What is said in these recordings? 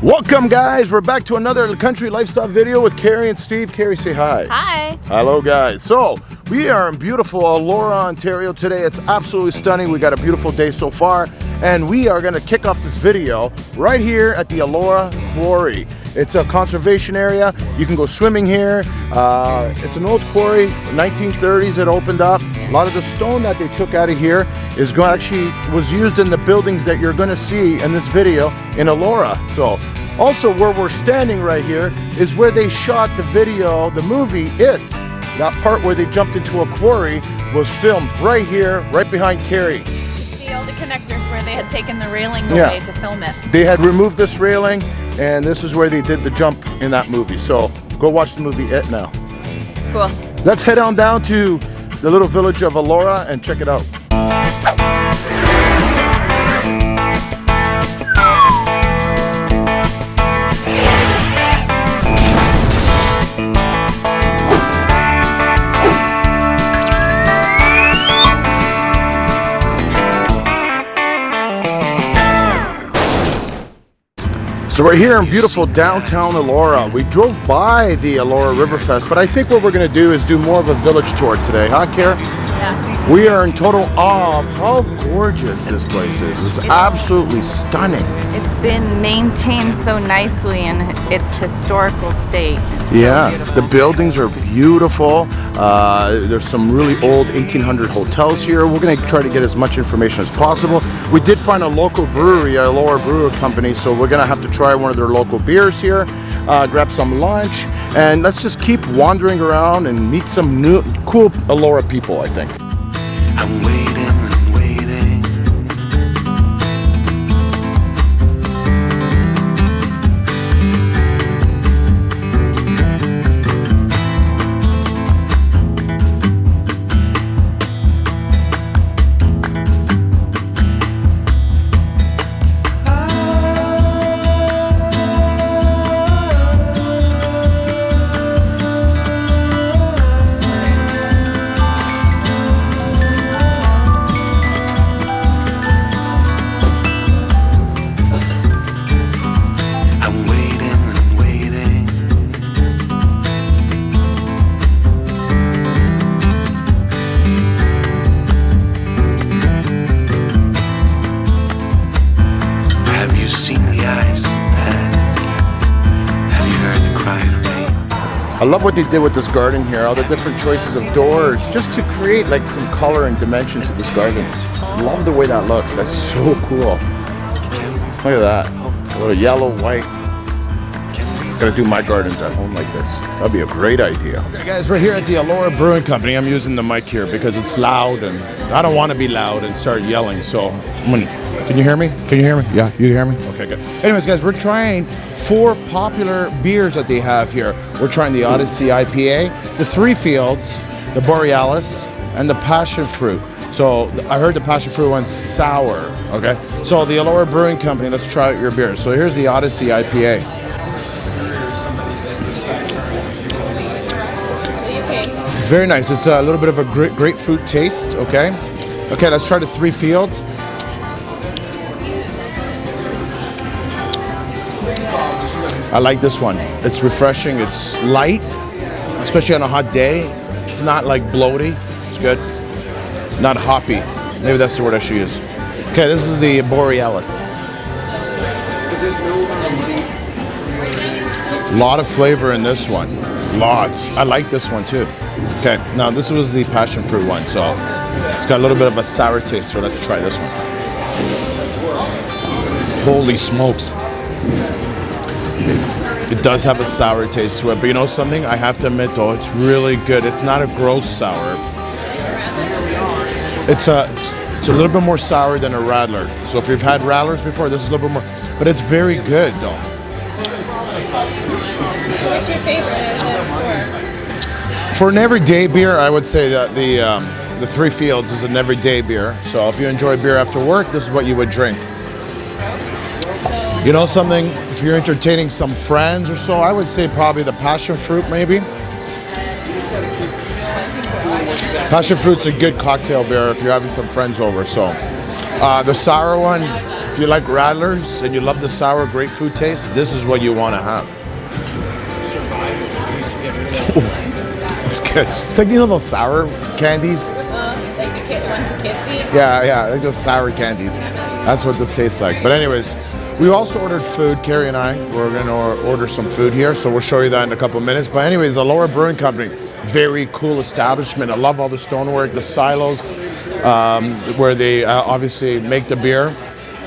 Welcome guys, we're back to another country lifestyle video with Carrie and Steve. Carrie, say hi. Hi. Hello guys. So we are in beautiful Elora, Ontario today. It's absolutely stunning. We got a beautiful day so far, and we are going to kick off this video right here at the Elora Quarry. It's a conservation area. You can go swimming here. It's an old quarry, 1930s it opened up. A lot of the stone that they took out of here actually was used in the buildings that you're going to see in this video in Elora. So also where we're standing right here is where they shot the video, the movie It. That part where they jumped into a quarry was filmed right here, right behind Carrie. See all the connectors where they had taken the railing away to film it. They had removed this railing, and this is where they did the jump in that movie. So go watch the movie It now. Cool. Let's head on down to the little village of Elora and check it out. So we're here in beautiful downtown Elora. We drove by the Elora Riverfest, but I think what we're going to do is do more of a village tour today, huh, Kara? Yeah. We are in total awe of how gorgeous this place is. It's absolutely stunning. It's been maintained so nicely in its historical state. It's so beautiful. The buildings are beautiful. There's some really old 1800 hotels here. We're going to try to get as much information as possible. We did find a local brewery, Elora Brewer Company, so we're going to have to try one of their local beers here, grab some lunch, and let's just keep wandering around and meet some new, cool Elora people, I think. I'm waiting and waiting. I love what they did with this garden here, all the different choices of doors, just to create like some color and dimension to this garden. Love the way that looks. That's so cool. Look at that. A little yellow, white. Gotta do my gardens at home like this. That'd be a great idea. Okay, guys, we're here at the Elora Brewing Company. I'm using the mic here because it's loud and I don't want to be loud and start yelling. So can you hear me? Can you hear me? Yeah, you hear me? Okay, good. Anyways, guys, we're trying 4 popular beers that they have here. We're trying the Odyssey IPA, the Three Fields, the Borealis, and the Passion Fruit. So I heard the Passion Fruit one's sour, okay? So the Elora Brewing Company, let's try out your beer. So here's the Odyssey IPA. It's very nice. It's a little bit of a grapefruit taste, okay? Okay, let's try the Three Fields. I like this one. It's refreshing. It's light, especially on a hot day. It's not like bloaty. It's good. Not hoppy. Maybe that's the word I should use. Okay, this is the Borealis. A lot of flavor in this one. Lots. I like this one too. Okay, now this was the passion fruit one, so it's got a little bit of a sour taste, so let's try this one. Holy smokes. It does have a sour taste to it, but you know something? I have to admit though, it's really good. It's not a gross sour. It's a little bit more sour than a Radler. So if you've had Radlers before, this is a little bit more, but it's very good though. What's your favorite? For an everyday beer, I would say that the Three Fields is an everyday beer. So if you enjoy beer after work, this is what you would drink. You know something? If you're entertaining some friends or so, I would say probably the passion fruit maybe. Passion fruit's a good cocktail beer if you're having some friends over. So the sour one, if you like rattlers and you love the sour grapefruit taste, this is what you want to have. It's good. It's like, you know those sour candies? Like the ones the kids eat? Yeah, like those sour candies. That's what this tastes like. But anyways, we also ordered food, Carrie and I. We're going to order some food here, so we'll show you that in a couple of minutes. But anyways, Elora Brewing Company, very cool establishment. I love all the stonework, the silos, where they obviously make the beer.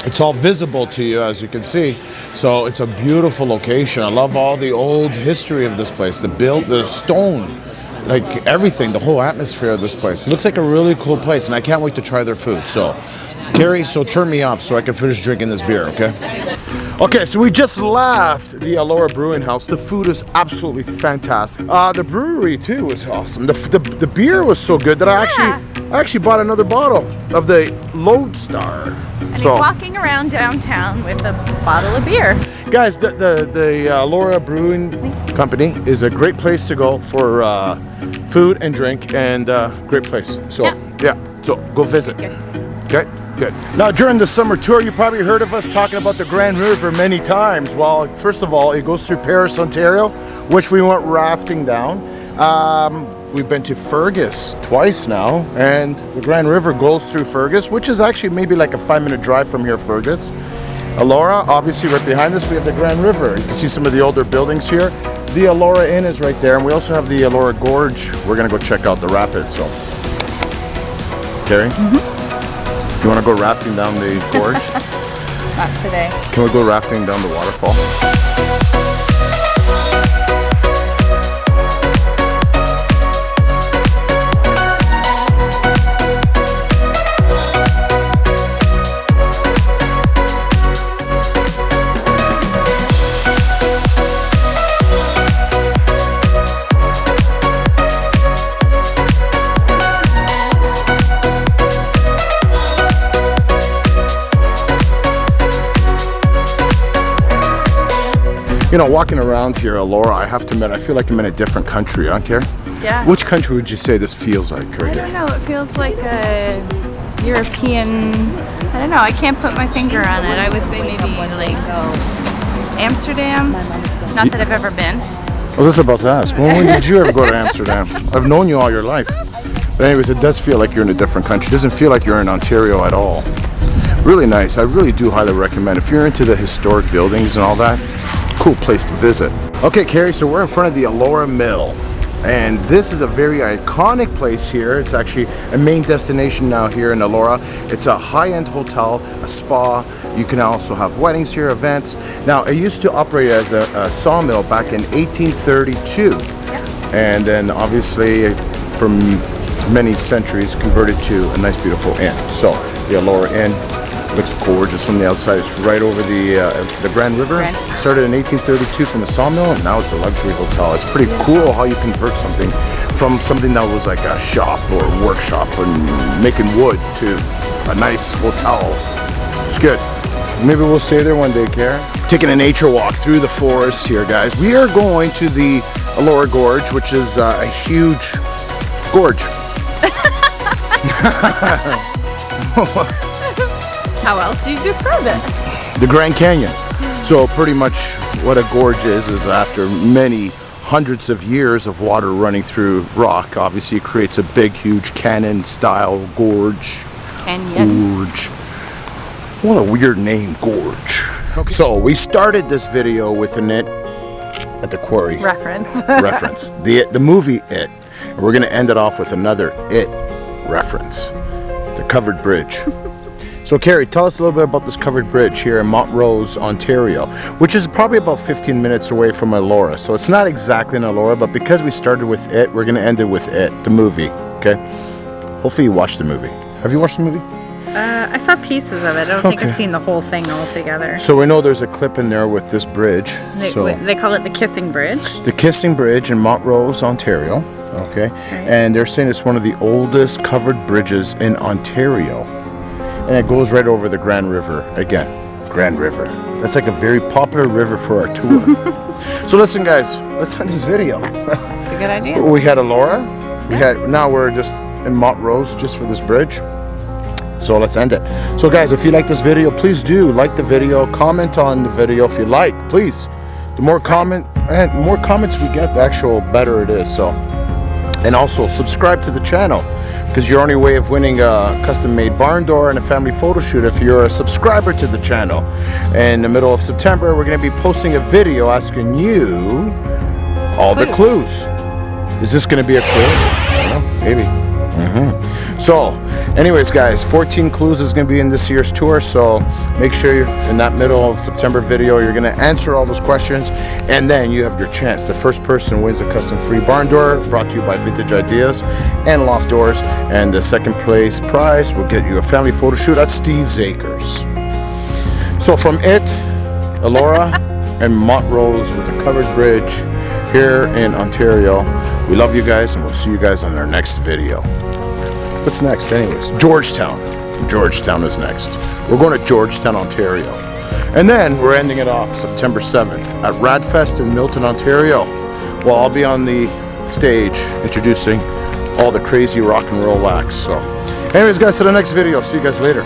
It's all visible to you, as you can see. So it's a beautiful location. I love all the old history of this place, the stone, like everything, the whole atmosphere of this place. It looks like a really cool place, and I can't wait to try their food. So, Carrie, so turn me off so I can finish drinking this beer, okay? Okay, so we just left the Elora Brewing House. The food is absolutely fantastic. The brewery too was awesome. The beer was so good that I actually bought another bottle of the Lodestar. And he's walking around downtown with a bottle of beer. Guys, the Elora Brewing Company is a great place to go for food and drink, and great place. So so go visit. Okay, good. Now during the summer tour, you probably heard of us talking about the Grand River many times. Well, first of all, it goes through Paris, Ontario, which we went rafting down. We've been to Fergus twice now, and the Grand River goes through Fergus, which is actually maybe like a 5-minute drive from here, Fergus. Elora, obviously right behind us, we have the Grand River. You can see some of the older buildings here. The Elora Inn is right there, and we also have the Elora Gorge. We're gonna go check out the rapids, so. Carrie? You wanna go rafting down the gorge? Not today. Can we go rafting down the waterfall? You know, walking around here, Elora, I have to admit, I feel like I'm in a different country, huh, Carrie? Yeah. Which country would you say this feels like right I here? don't know, it feels like a European, I don't know, I can't put my finger on it. I would say maybe like Amsterdam. Not that I've ever been. I was just about to ask, when did you ever go to Amsterdam? I've known you all your life. But anyways, it does feel like you're in a different country. It doesn't feel like you're in Ontario at all. Really nice. I really do highly recommend. If you're into the historic buildings and all that, cool place to visit. Okay, Carrie, so we're in front of the Elora Mill. And this is a very iconic place here. It's actually a main destination now here in Elora. It's a high-end hotel, a spa. You can also have weddings here, events. Now, it used to operate as a sawmill back in 1832. And then obviously from many centuries converted to a nice, beautiful inn. So the Elora Inn looks gorgeous from the outside. It's right over the Grand River. Started in 1832 from a sawmill, and now it's a luxury hotel. It's pretty cool how you convert something from something that was like a shop or a workshop or making wood to a nice hotel. It's good. Maybe we'll stay there one day, Karen. Taking a nature walk through the forest here, guys. We are going to the Elora Gorge, which is a huge gorge. How else do you describe it? The Grand Canyon. So pretty much what a gorge is after many hundreds of years of water running through rock, obviously it creates a big, huge canyon-style gorge. Gorge. What a weird name, Gorge. Okay. So we started this video with an It at the Quarry. Reference. The movie It. And we're gonna end it off with another It reference. The covered bridge. So Carrie, tell us a little bit about this covered bridge here in Montrose, Ontario, which is probably about 15 minutes away from Elora. So it's not exactly in Elora, but because we started with It, we're going to end it with It, the movie, okay? Hopefully you watched the movie. Have you watched the movie? I saw pieces of it. I don't think I've seen the whole thing altogether. So we know there's a clip in there with this bridge. They call it the Kissing Bridge. The Kissing Bridge in Montrose, Ontario, okay? Right. And they're saying it's one of the oldest covered bridges in Ontario. And it goes right over the Grand River again. Grand River. That's like a very popular river for our tour. So listen, guys, let's end this video. That's a good idea. We had Elora. Now we're just in Montrose just for this bridge. So let's end it. So guys, if you like this video, please do like the video, comment on the video if you like, please. The more comments we get, the actual better it is. So, and also subscribe to the channel, because your only way of winning a custom-made barn door and a family photo shoot if you're a subscriber to the channel. In the middle of September, we're going to be posting a video asking you all the clues. Is this going to be a clue? I don't know, maybe. So, anyways, guys, 14 clues is going to be in this year's tour. So make sure you're in that middle of September video, you're going to answer all those questions, and then you have your chance. The first person wins a custom free barn door brought to you by Vintage Ideas and Loft Doors, and the second place prize will get you a family photo shoot at Steve's Acres. So from Elora and Montrose with a covered bridge here in Ontario, we love you guys, and we'll see you guys on our next video. What's next anyways? Georgetown. Georgetown is next. We're going to Georgetown, Ontario. And then we're ending it off September 7th at Radfest in Milton, Ontario. Well, I'll be on the stage introducing all the crazy rock and roll acts. So anyways, guys, to the next video. See you guys later.